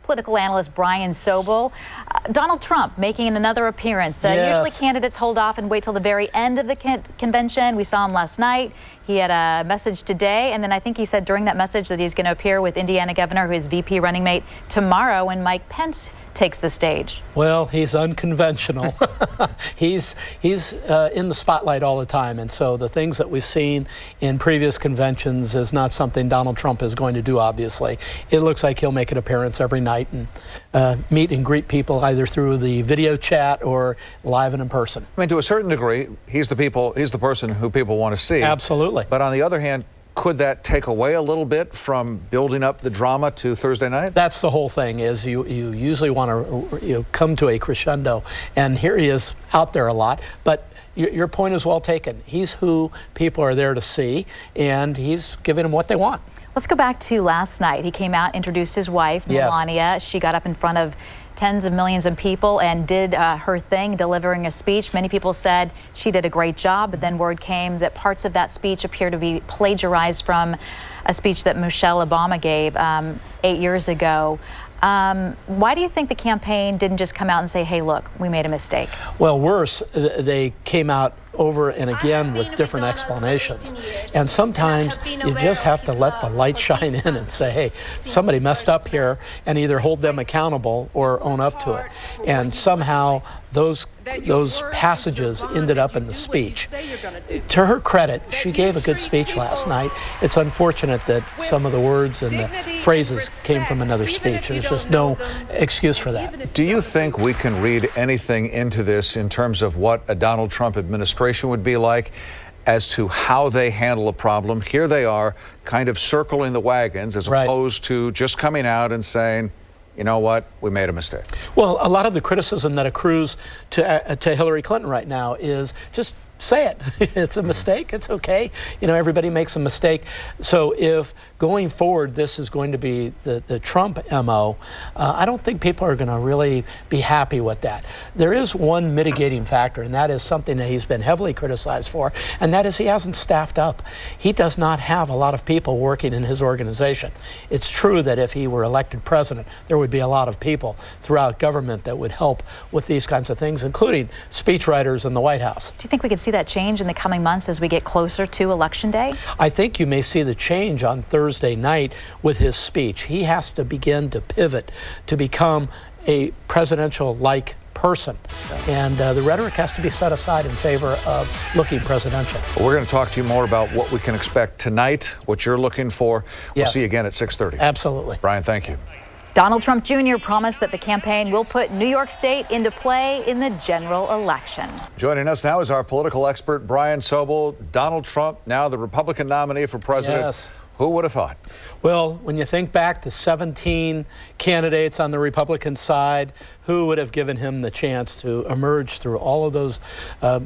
political analyst Brian Sobel. Donald Trump making another appearance. Yes. Usually candidates hold off and wait till the very end of the convention. We saw him last night. He had a message today, and then I think he said during that message that he's going to appear with Indiana Governor, who is VP running mate, tomorrow when Mike Pence takes the stage. Well, he's unconventional. he's in the spotlight all the time, and so the things that we've seen in previous conventions is not something Donald Trump is going to do, obviously. It looks like he'll make an appearance every night and meet and greet people either through the video chat or live and in person. I mean, to a certain degree, he's the person who people want to see. Absolutely. But on the other hand, could that take away a little bit from building up the drama to Thursday night? That's the whole thing, is you usually want to come to a crescendo, and here he is out there a lot. But your point is well taken. He's who people are there to see, and he's giving them what they want. Let's go back to last night. He came out, introduced his wife, Melania. Yes. She got up in front of tens of millions of people and did her thing, delivering a speech. Many people said she did a great job, but then word came that parts of that speech appear to be plagiarized from a speech that Michelle Obama gave 8 years ago. Why do you think the campaign didn't just come out and say, hey, look, we made a mistake? Well, worse, they came out over and again with different explanations. And sometimes you just have to let the light shine in and say, hey, somebody messed up here, and either hold them accountable or own up to it. And somehow those passages ended up in the speech. To her credit, she gave a good speech last night. It's unfortunate that some of the words and the phrases came from another speech. There's just no excuse for that. Do you think we can read anything into this in terms of what a Donald Trump administration would be like as to how they handle a problem? Here they are kind of circling the wagons as opposed to just coming out and saying, you know what, we made a mistake. Well, a lot of the criticism that accrues to Hillary Clinton right now is just say it. It's a mistake. It's okay. You know, everybody makes a mistake. So if going forward this is going to be the Trump MO, I don't think people are going to really be happy with that. There is one mitigating factor, and that is something that he's been heavily criticized for, and that is he hasn't staffed up. He does not have a lot of people working in his organization. It's true that if he were elected president, there would be a lot of people throughout government that would help with these kinds of things, including speechwriters in the White House. Do you think we could see that change in the coming months as we get closer to Election Day? I think you may see the change on Thursday night with his speech. He has to begin to pivot to become a presidential-like person, and the rhetoric has to be set aside in favor of looking presidential. We're going to talk to you more about what we can expect tonight, what you're looking for. We'll see you again at 6:30. Absolutely. Brian, thank you. Donald Trump Jr. promised that the campaign will put New York State into play in the general election. Joining us now is our political expert, Brian Sobel. Donald Trump, now the Republican nominee for president. Yes. Who would have thought? Well, when you think back to 17 candidates on the Republican side, who would have given him the chance to emerge through all of those,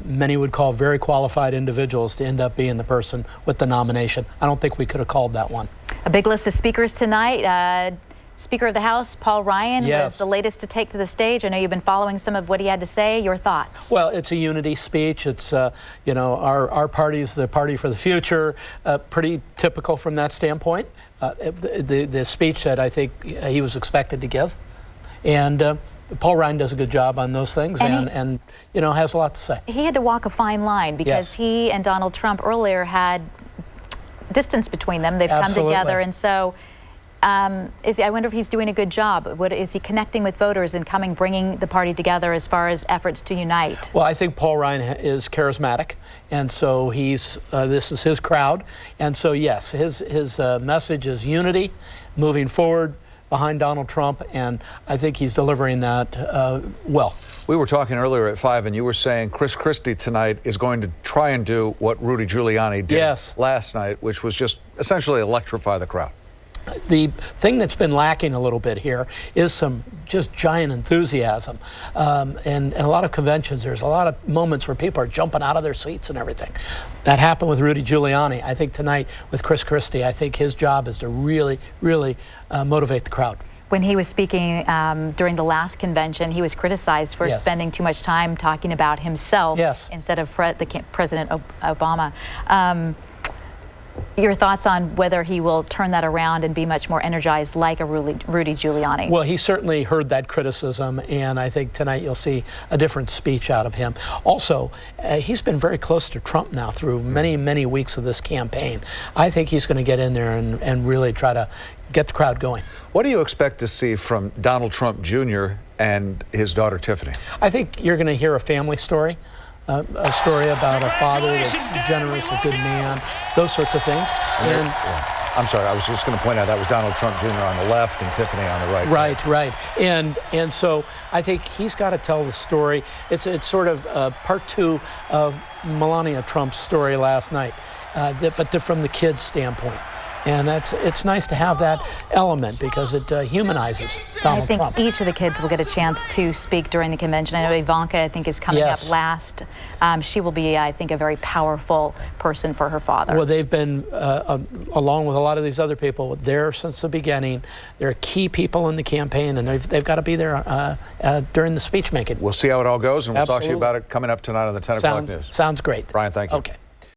many would call very qualified individuals, to end up being the person with the nomination? I don't think we could have called that one. A big list of speakers tonight. Speaker of the House, Paul Ryan, was the latest to take to the stage. I know you've been following some of what he had to say. Your thoughts? Well, it's a unity speech. It's, you know, our party is the party for the future. Pretty typical from that standpoint. The speech that I think he was expected to give. And Paul Ryan does a good job on those things, and you know, has a lot to say. He had to walk a fine line because he and Donald Trump earlier had distance between them. They've come together, and so I wonder if he's doing a good job. Is he connecting with voters and bringing the party together as far as efforts to unite? Well, I think Paul Ryan is charismatic, and so this is his crowd, and so yes, his message is unity, moving forward behind Donald Trump, and I think he's delivering that well. We were talking earlier at 5, and you were saying Chris Christie tonight is going to try and do what Rudy Giuliani did last night, which was just essentially electrify the crowd. The thing that's been lacking a little bit here is some just giant enthusiasm. And a lot of conventions, there's a lot of moments where people are jumping out of their seats and everything. That happened with Rudy Giuliani. I think tonight with Chris Christie, I think his job is to really, really motivate the crowd. When he was speaking during the last convention, he was criticized for spending too much time talking about himself instead of President Obama. Your thoughts on whether he will turn that around and be much more energized like a Rudy Giuliani? Well, he certainly heard that criticism, and I think tonight you'll see a different speech out of him. Also, he's been very close to Trump now through many, many weeks of this campaign. I think he's going to get in there and really try to get the crowd going. What do you expect to see from Donald Trump Jr. and his daughter Tiffany? I think you're going to hear a family story. A story about a father that's generous, a good man, those sorts of things. And I'm sorry, I was just going to point out that was Donald Trump Jr. on the left and Tiffany on the right. Right. And so I think he's got to tell the story. It's sort of part two of Melania Trump's story last night, but from the kids' standpoint. And it's nice to have that element because it humanizes Donald Trump. I think each of the kids will get a chance to speak during the convention. I know Ivanka, I think, is coming up last. She will be, I think, a very powerful person for her father. Well, they've been, along with a lot of these other people, there since the beginning. They're key people in the campaign, and they've got to be there during the speech making. We'll see how it all goes, and we'll talk to you about it coming up tonight on the 10 o'clock news. Sounds great. Brian, thank you. Okay.